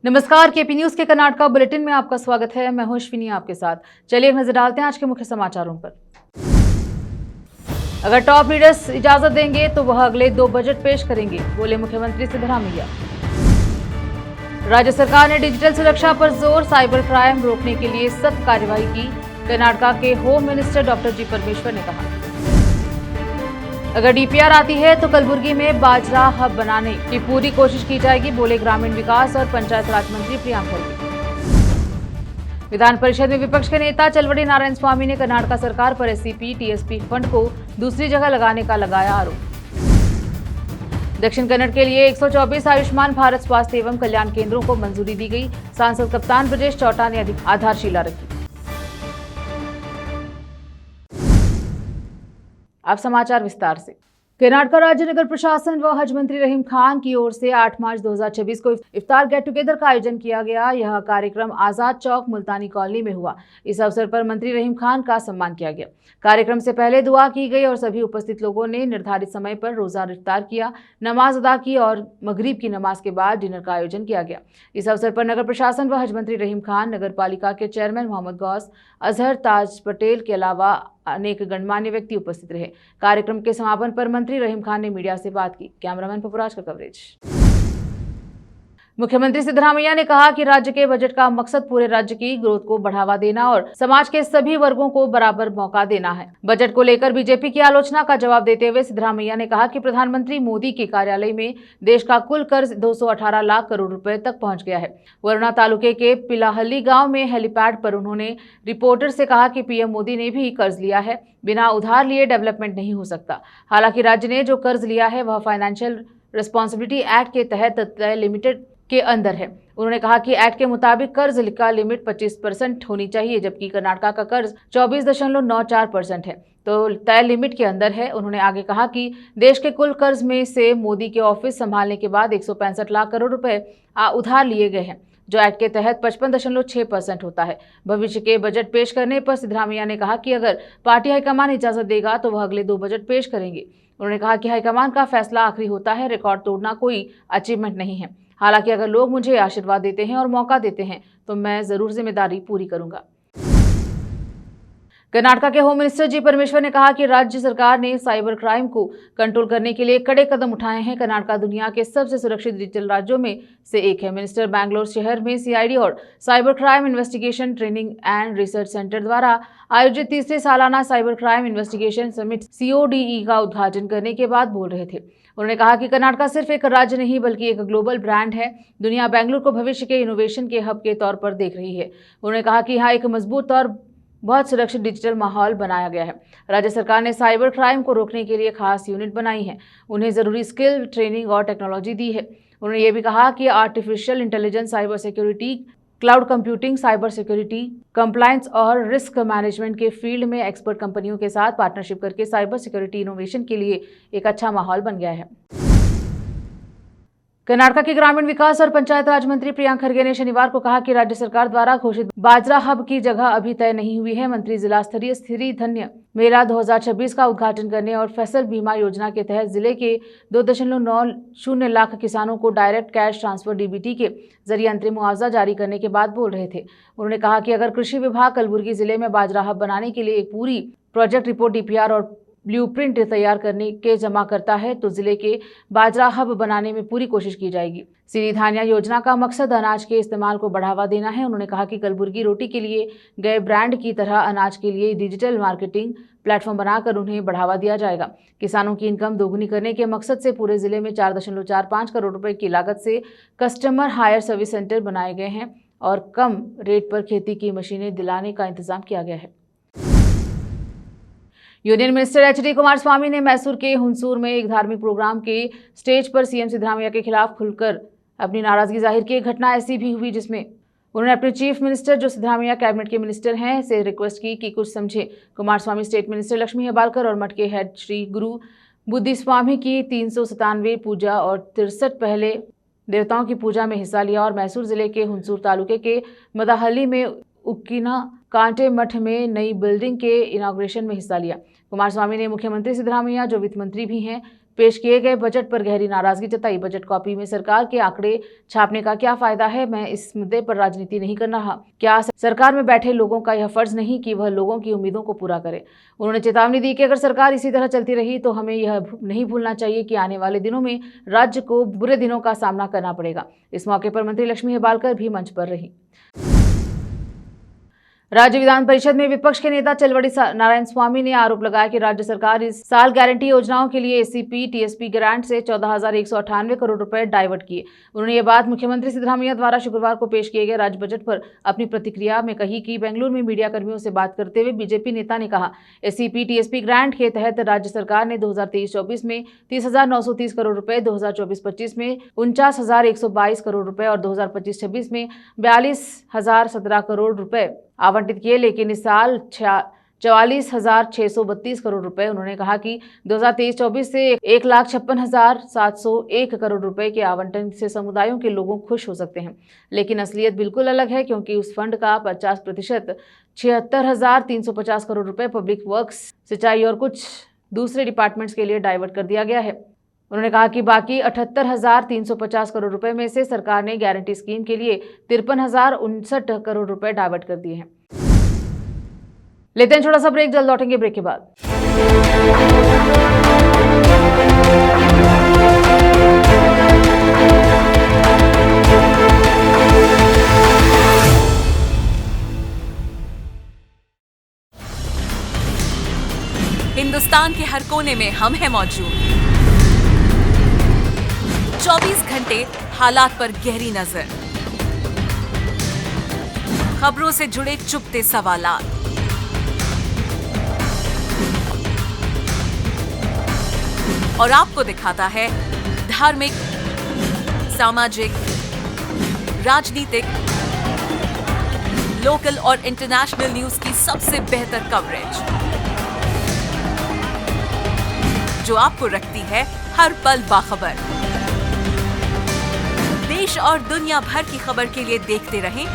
नमस्कार, KP news के Karnataka bulletin में आपका स्वागत है। मैं हूं अश्विनी आपके साथ। चलिए एक नजर डालते हैं आज के मुख्य समाचारों पर। अगर टॉप लीडर्स इजाजत देंगे तो वह अगले 2 बजट पेश करेंगे, बोले मुख्यमंत्री सिद्धरामैया। राज्य सरकार ने डिजिटल सुरक्षा पर जोर, साइबर क्राइम रोकने के लिए सख्त कार्यवाही की, कर्नाटका के होम मिनिस्टर डॉक्टर जी परमेश्वर ने कहा। अगर डीपीआर आती है तो कलबुर्गी में बाजरा हब बनाने की पूरी कोशिश की जाएगी, बोले ग्रामीण विकास और पंचायत राज मंत्री प्रियांक खड़गे। विधान परिषद में विपक्ष के नेता चलवड़ी नारायण स्वामी ने कर्नाटका सरकार पर एससीपी टीएसपी फंड को दूसरी जगह लगाने का लगाया आरोप। दक्षिण कन्नड़ के लिए 124 आयुष्मान भारत स्वास्थ्य एवं कल्याण केंद्रों को मंजूरी दी गई, सांसद कप्तान ब्रजेश चौटा ने आधारशिला रखी। अब समाचार विस्तार से। कर्नाटका राज्य नगर प्रशासन व हज मंत्री रहीम खान की ओर से 8 मार्च 2026 को इफ्तार गेट टुगेदर का आयोजन किया गया। यह कार्यक्रम आजाद चौक मुल्तानी कॉलोनी में हुआ। इस अवसर पर मंत्री रहीम खान का सम्मान किया गया। कार्यक्रम से पहले दुआ की गई और सभी उपस्थित लोगों ने निर्धारित समय पर रोजा इफ्तार किया, नमाज अदा की और मगरिब की नमाज के बाद डिनर का आयोजन किया गया। इस अवसर पर नगर प्रशासन व हज मंत्री रहीम खान, नगर पालिका के चेयरमैन मोहम्मद गौस, अजहर ताज पटेल के अलावा अनेक गणमान्य व्यक्ति उपस्थित रहे। कार्यक्रम के समापन पर मंत्री रहीम खान ने मीडिया से बात की। कैमरामैन पपुराज का कवरेज। मुख्यमंत्री सिद्धरामैया ने कहा कि राज्य के बजट का मकसद पूरे राज्य की ग्रोथ को बढ़ावा देना और समाज के सभी वर्गों को बराबर मौका देना है। बजट को लेकर बीजेपी की आलोचना का जवाब देते हुए सिद्धरामैया ने कहा कि प्रधानमंत्री मोदी के कार्यालय में देश का कुल कर्ज 218 लाख करोड़ रुपए तक पहुंच गया है। वरुणा तालुके के पिलाहल्ली गांव में हेलीपैड पर उन्होंने रिपोर्टर से कहा कि पीएम मोदी ने भी कर्ज लिया है, बिना उधार लिए डेवलपमेंट नहीं हो सकता। हालांकि राज्य ने जो कर्ज लिया है वह फाइनेंशियल रिस्पॉन्सिबिलिटी एक्ट के तहत तय लिमिटेड के अंदर है। उन्होंने कहा कि एक्ट के मुताबिक कर्ज का लिमिट 25% होनी चाहिए, जबकि कर्नाटका का कर्ज 24.94% है, तो तय लिमिट के अंदर है। उन्होंने आगे कहा कि देश के कुल कर्ज में से मोदी के ऑफिस संभालने के बाद 165 लाख करोड़ रुपए उधार लिए गए हैं, जो एक्ट के तहत 55.6% होता है। भविष्य के बजट पेश करने पर सिद्धरामैया ने कहा कि अगर पार्टी हाईकमान इजाजत देगा तो वह अगले 2 बजट पेश करेंगे। उन्होंने कहा कि हाईकमान का फैसला आखिरी होता है, रिकॉर्ड तोड़ना कोई अचीवमेंट नहीं है। हालांकि अगर लोग मुझे आशीर्वाद देते हैं और मौका देते हैं तो मैं जरूर जिम्मेदारी पूरी करूंगा। कर्नाटका के होम मिनिस्टर जी परमेश्वर ने कहा कि राज्य सरकार ने साइबर क्राइम को कंट्रोल करने के लिए कड़े कदम उठाए हैं। कर्नाटका दुनिया के सबसे सुरक्षित डिजिटल राज्यों में से एक है। मिनिस्टर बैंगलोर शहर में सीआईडी और cyber crime investigation training and research centre द्वारा आयोजित तीसरे सालाना cyber crime investigation summit CODE का उद्घाटन करने के बाद बोल रहे थे। उन्होंने कहा कि कर्नाटका सिर्फ एक राज्य नहीं बल्कि एक ग्लोबल ब्रांड है। दुनिया बेंगलुरु को भविष्य के इनोवेशन के हब के तौर पर देख रही है। उन्होंने कहा कि यहाँ एक मजबूत और बहुत सुरक्षित डिजिटल माहौल बनाया गया है। राज्य सरकार ने साइबर क्राइम को रोकने के लिए खास यूनिट बनाई है, उन्हें जरूरी स्किल, ट्रेनिंग और टेक्नोलॉजी दी है। उन्होंने ये भी कहा कि artificial intelligence, cyber security, cloud computing, cyber security, compliance और रिस्क मैनेजमेंट के फील्ड में एक्सपर्ट कंपनियों के साथ पार्टनरशिप करके साइबर सिक्योरिटी इनोवेशन के लिए एक अच्छा माहौल बन गया है। कर्नाटका के ग्रामीण विकास और पंचायत राज मंत्री प्रियांक खड़गे ने शनिवार को कहा कि राज्य सरकार द्वारा घोषित बाजरा हब की जगह अभी तय नहीं हुई है। मंत्री जिला स्तरीय स्थिरी धन्य मेला 2026 का उद्घाटन करने और फसल बीमा योजना के तहत जिले के 2.90 लाख किसानों को डायरेक्ट कैश ट्रांसफर DBT के जरिए अंतरिम मुआवजा जारी करने के बाद बोल रहे थे। उन्होंने कहा कि अगर कृषि विभाग कलबुर्गी जिले में बाजरा हब बनाने के लिए एक पूरी प्रोजेक्ट रिपोर्ट, DPR और ब्लूप्रिंट तैयार करने के जमा करता है तो जिले के बाजरा हब बनाने में पूरी कोशिश की जाएगी। सिरी धान्या योजना का मकसद अनाज के इस्तेमाल को बढ़ावा देना है। उन्होंने कहा कि कलबुर्गी रोटी के लिए गए ब्रांड की तरह अनाज के लिए डिजिटल मार्केटिंग प्लेटफॉर्म बनाकर उन्हें बढ़ावा दिया जाएगा। किसानों की इनकम दोगुनी करने के मकसद से पूरे जिले में 4.45 करोड़ रुपए की लागत से कस्टमर हायर सर्विस सेंटर बनाए गए हैं और कम रेट पर खेती की मशीनें दिलाने का इंतजाम किया गया है। यूनियन मिनिस्टर HD कुमार स्वामी ने मैसूर के हुंसूर में एक धार्मिक प्रोग्राम के स्टेज पर सीएम सिद्धरामैया के खिलाफ खुलकर अपनी नाराजगी जाहिर की। घटना ऐसी भी हुई जिसमें उन्होंने अपने चीफ मिनिस्टर, जो सिद्धरामैया कैबिनेट के मिनिस्टर हैं, से रिक्वेस्ट की कि कुछ समझे। कुमार स्वामी स्टेट मिनिस्टर लक्ष्मी हेबालकर और मठ के हेड श्री गुरु बुद्धि स्वामी की 397 पूजा और 63 पहले देवताओं की पूजा में हिस्सा लिया और मैसूर जिले के हुंसूर तालुके के मदाहल्ली में उक्कीना कांटे मठ में नई बिल्डिंग के इनाग्रेशन में हिस्सा लिया। कुमार स्वामी ने मुख्यमंत्री सिद्धरामैया, जो वित्त मंत्री भी हैं, पेश किए गए बजट पर गहरी नाराजगी जताई। बजट कॉपी में सरकार के आंकड़े छापने का क्या फायदा है? मैं इस मुद्दे पर राजनीति नहीं कर रहा। क्या सरकार में बैठे लोगों का यह फर्ज नहीं कि वह लोगों की उम्मीदों को पूरा करे? उन्होंने चेतावनी दी कि अगर सरकार इसी तरह चलती रही तो हमें यह नहीं भूलना चाहिए कि आने वाले दिनों में राज्य को बुरे दिनों का सामना करना पड़ेगा। इस मौके पर मंत्री लक्ष्मी हेबालकर भी मंच पर रही। राज्य विधान परिषद में विपक्ष के नेता चलवड़ी नारायण स्वामी ने आरोप लगाया कि राज्य सरकार इस साल गारंटी योजनाओं के लिए एसीपी टीएसपी ग्रांट से 14,198 करोड़ रुपए डाइवर्ट किए। उन्होंने ये बात मुख्यमंत्री सिद्धरामैया द्वारा शुक्रवार को पेश किए गए राज्य बजट पर अपनी प्रतिक्रिया में कही कि बेंगलुरु में मीडिया कर्मियों से बात करते हुए बीजेपी नेता ने कहा, एसीपी टीएसपी ग्रांट के तहत राज्य सरकार ने 2023-24 में 30,930 करोड़ रुपए, 2024-25 में 49,122 करोड़ रुपए और 2025-26 में 42,017 करोड़ रुपए आवंटित किए, लेकिन इस साल 44,632 करोड़ रुपए। उन्होंने कहा कि 2023-24 से 1,56,701 करोड़ रुपए के आवंटन से समुदायों के लोग खुश हो सकते हैं, लेकिन असलियत बिल्कुल अलग है, क्योंकि उस फंड का 50% 76,350 करोड़ रुपए पब्लिक वर्क्स, सिंचाई और कुछ दूसरे डिपार्टमेंट्स के लिए डाइवर्ट कर दिया गया है। उन्होंने कहा कि बाकी 78,350 करोड़ रुपए में से सरकार ने गारंटी स्कीम के लिए 53,059 करोड़ रुपए डाइवर्ट कर दिए हैं। लेते हैं छोटा सा ब्रेक, जल्द लौटेंगे ब्रेक के बाद। हिंदुस्तान के हर कोने में हम हैं मौजूद। 24 घंटे हालात पर गहरी नजर, खबरों से जुड़े चुपते सवालात, और आपको दिखाता है धार्मिक, सामाजिक, राजनीतिक, लोकल और इंटरनेशनल न्यूज की सबसे बेहतर कवरेज, जो आपको रखती है हर पल बाखबर। देश और दुनिया भर की खबर के लिए देखते रहें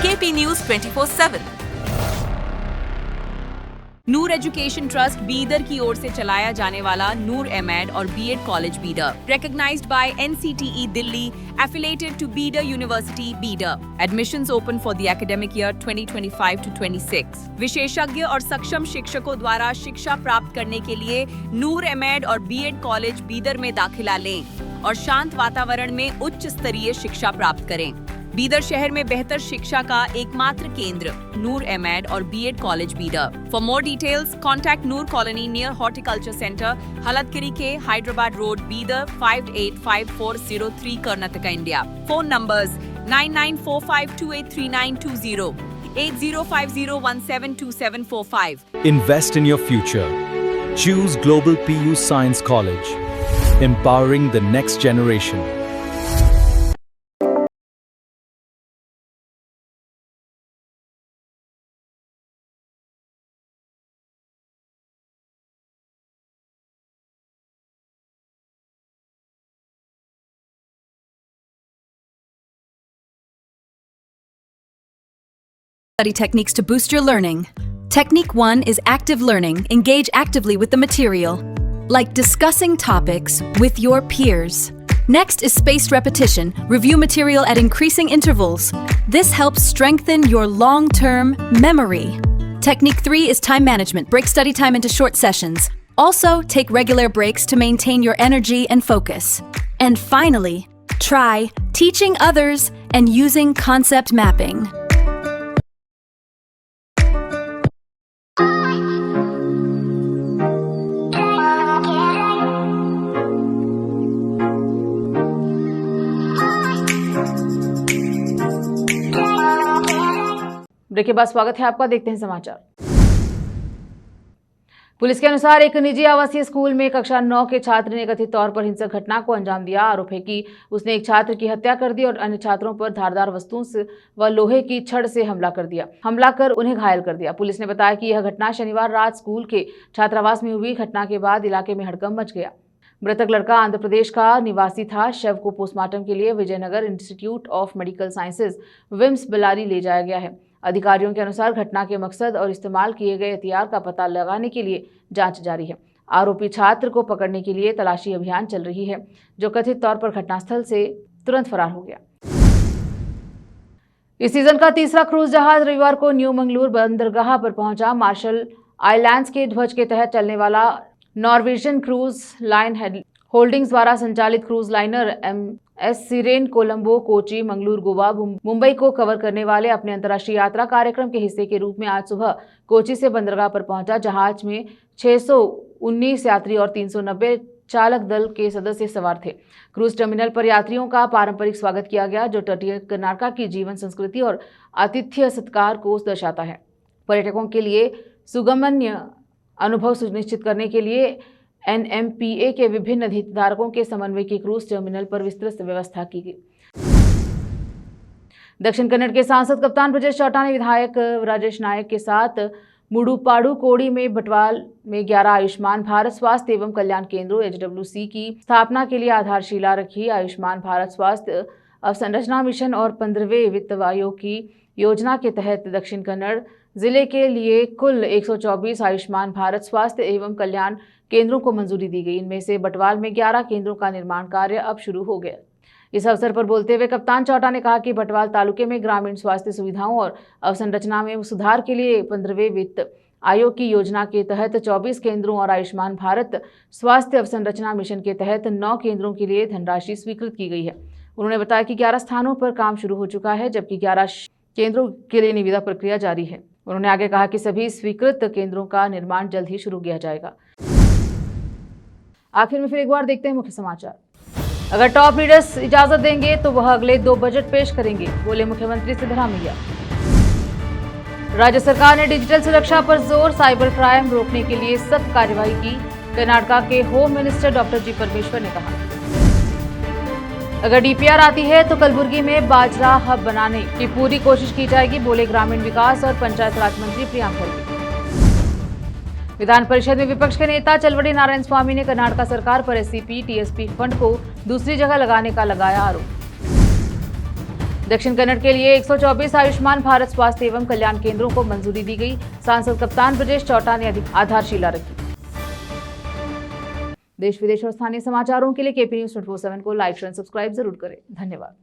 KP news 24/7। Noor education trust Bidar की ओर से चलाया जाने वाला नूर एमएड और BEd college Bidar, recognized by NCTE Delhi, affiliated to Bidar University, Bidar. Admissions open for the academic year 2025 to 26. विशेषज्ञ और सक्षम शिक्षकों द्वारा शिक्षा प्राप्त करने के लिए नूर एमएड और बीएड कॉलेज बीदर में दाखिला लें और शांत वातावरण में उच्च स्तरीय शिक्षा प्राप्त करें। बीदर शहर में बेहतर शिक्षा का एकमात्र केंद्र नूर एमएड और BEd college Bidar. For more details contact Noor colony near horticulture centre, Haladgiri के Hyderabad road, Bidar 585403 Karnataka, India. Phone numbers 9945283920, 8050172745। Invest in your future. Choose Global PU Science College, empowering the next generation. Study techniques to boost your learning. Technique 1 is active learning. Engage actively with the material, like discussing topics with your peers. Next is spaced repetition. Review material at increasing intervals. This helps strengthen your long-term memory. Technique 3 is time management. Break study time into short sessions. Also, take regular breaks to maintain your energy and focus. And finally, try teaching others and using concept mapping. Break के बाद स्वागत है आपका। देखते हैं समाचार। Police के अनुसार एक निजी आवासीय स्कूल में कक्षा 9 के छात्र ने कथित तौर पर हिंसक घटना को अंजाम दिया। आरोप है कि उसने एक छात्र की हत्या कर दी और अन्य छात्रों पर धारदार वस्तुओं से व लोहे की छड़ से हमला कर उन्हें घायल कर दिया। पुलिस ने बताया कि यह घटना शनिवार रात स्कूल के छात्रावास में हुई। घटना के बाद इलाके में हड़कंप मच गया। मृतक लड़का आंध्र प्रदेश का निवासी था। शव को पोस्टमार्टम के लिए Vijayanagar institute of medical sciences VIMS Bellary ले जाया गया है। अधिकारियों के अनुसार घटना के मकसद और इस्तेमाल किए गए हथियार का पता लगाने के लिए जांच जारी है। आरोपी छात्र को पकड़ने के लिए तलाशी अभियान चल रही है, जो कथित तौर पर घटनास्थल से तुरंत फरार हो गया। इस सीजन का तीसरा क्रूज जहाज रविवार को न्यू मंगलूर बंदरगाह पर पहुंचा। मार्शल आइलैंड्स के ध्वज के तहत चलने वाला नॉर्वेजियन क्रूज लाइन होल्डिंग्स द्वारा संचालित cruise liner MS siren Colombo, Kochi, Mangalore, Goa, Mumbai को कवर करने वाले अपने अंतर्राष्ट्रीय यात्रा कार्यक्रम के हिस्से के रूप में आज सुबह कोची से बंदरगाह पर पहुंचा। जहाज में 619 यात्री और 390 चालक दल के सदस्य सवार थे। क्रूज टर्मिनल पर यात्रियों का पारंपरिक स्वागत किया गया, जो तटीय कर्नाटक की जीवन संस्कृति और आतिथ्य सत्कार को दर्शाता है। पर्यटकों के लिए सुगमन्य अनुभव सुनिश्चित करने के लिए NMPA के विभिन्न हितधारकों के समन्वय की क्रूज टर्मिनल पर विस्तृत व्यवस्था की गई। दक्षिण कन्नड़ के सांसद कप्तान ब्रजेश चौटाला ने विधायक राजेश नायक के साथ मुडुपाड़ू कोड़ी में बटवाल में 11 आयुष्मान भारत स्वास्थ्य एवं कल्याण केंद्रों HWC की स्थापना के लिए आधारशिला रखी। आयुष्मान भारत स्वास्थ्य अवसंरचना मिशन और 15वें वित्त आयोग की योजना के तहत दक्षिण कन्नड़ जिले के लिए कुल 124 आयुष्मान भारत स्वास्थ्य एवं कल्याण केंद्रों को मंजूरी दी गई। इनमें से बटवाल में 11 केंद्रों का निर्माण कार्य अब शुरू हो गया। इस अवसर पर बोलते हुए कप्तान चौटाला ने कहा कि बटवाल तालुके में ग्रामीण स्वास्थ्य सुविधाओं और अवसंरचना में सुधार के लिए 15वें वित्त आयोग की योजना के तहत 24 केंद्रों और आयुष्मान भारत स्वास्थ्य अवसंरचना मिशन के तहत 9 केंद्रों के लिए धनराशि स्वीकृत की गई है। उन्होंने बताया कि 11 स्थानों पर काम शुरू हो चुका है, जबकि 11 केंद्रों के लिए निविदा प्रक्रिया जारी है। उन्होंने आगे कहा कि सभी स्वीकृत केंद्रों का निर्माण जल्द ही शुरू किया जाएगा। आखिर में फिर एक बार देखते हैं मुख्य समाचार। अगर टॉप लीडर्स इजाजत देंगे तो वह अगले 2 बजट पेश करेंगे, बोले मुख्यमंत्री सिद्धरामैया। राज्य सरकार ने डिजिटल सुरक्षा पर जोर, साइबर क्राइम रोकने के लिए सख्त कार्रवाई की, कर्नाटक के होम मिनिस्टर डॉक्टर जी परमेश्वर ने कहा। अगर DPR आती है तो कलबुर्गी में बाजरा हब बनाने की पूरी कोशिश की जाएगी, बोले ग्रामीण विकास और पंचायत राज मंत्री प्रियांक खड़गे। विधान परिषद में विपक्ष के नेता चलवड़ी नारायण स्वामी ने कर्नाटक सरकार पर SCP TSP फंड को दूसरी जगह लगाने का लगाया आरोप। दक्षिण कन्नड़ के लिए 124 आयुष्मान भारत स्वास्थ्य एवं कल्याण केंद्रों को मंजूरी दी गई। सांसद कप्तान ब्रजेश चौटाला ने आधारशिला रखी। देश विदेश और स्थानीय समाचारों के लिए KP News 24/7 को लाइक, शेयर, सब्सक्राइब जरूर करें। धन्यवाद।